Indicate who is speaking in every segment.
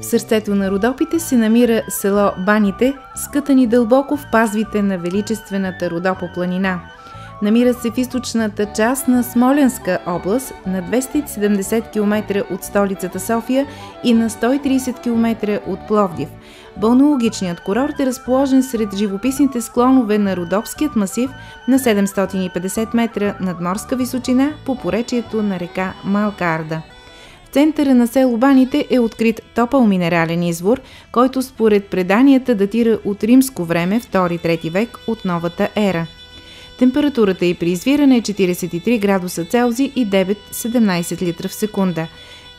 Speaker 1: В сърцето на Родопите се намира село Баните, скътани дълбоко в пазвите на величествената Родопа планина. Намира се в източната част на Смолянска област, на 270 км от столицата София и на 130 км от Пловдив. Балнеологичният курорт е разположен сред живописните склонове на Родопският масив на 750 метра надморска височина по поречието на река Малка Арда. В центъра на село Баните е открит топъл минерален извор, който според преданията датира от римско време, 2-3 век от новата ера. Температурата й при извиране е 43 градуса Целзий и 9-17 литра в секунда.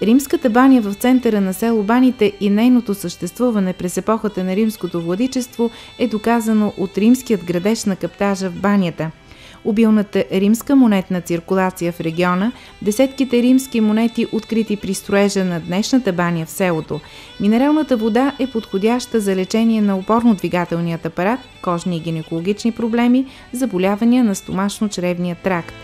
Speaker 1: Римската баня в центъра на село Баните и нейното съществуване през епохата на римското владичество е доказано от римският градеж на каптажа в банята. Обилната римска монетна циркулация в региона, десетките римски монети, открити при строежа на днешната баня в селото. Минералната вода е подходяща за лечение на опорно-двигателният апарат, кожни и гинекологични проблеми, заболявания на стомашно-чревния тракт.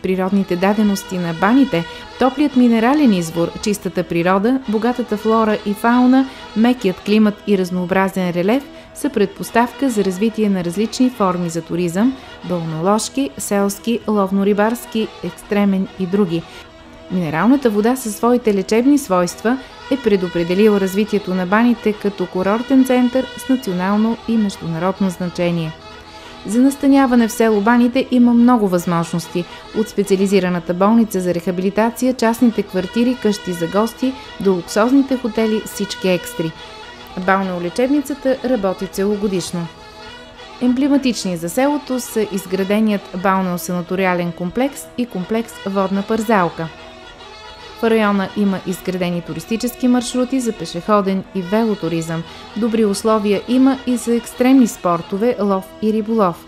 Speaker 1: Природните дадености на баните, топлият минерален извор, чистата природа, богатата флора и фауна, мекият климат и разнообразен релеф са предпоставка за развитие на различни форми за туризъм – балнеоложки, селски, ловно-рибарски, екстремен и други. Минералната вода със своите лечебни свойства е предопределила развитието на баните като курортен център с национално и международно значение. За настаняване в село Баните има много възможности – от специализираната болница за рехабилитация, частните квартири, къщи за гости до луксозните хотели с всички екстри. Балнеолечебницата работи целогодишно. Емблематични за селото са изграденият балнеосанаториален комплекс и комплекс Водна парзалка. В района има изградени туристически маршрути за пешеходен и велотуризъм. Добри условия има и за екстремни спортове, лов и риболов.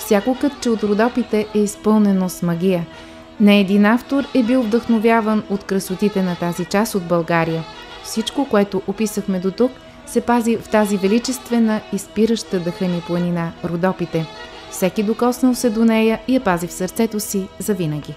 Speaker 1: Всяко кътче от Родопите е изпълнено с магия. Не един автор е бил вдъхновяван от красотите на тази част от България. Всичко, което описахме до тук, се пази в тази величествена и спираща дъха ни планина Родопите. Всеки докоснал се до нея и я пази в сърцето си завинаги.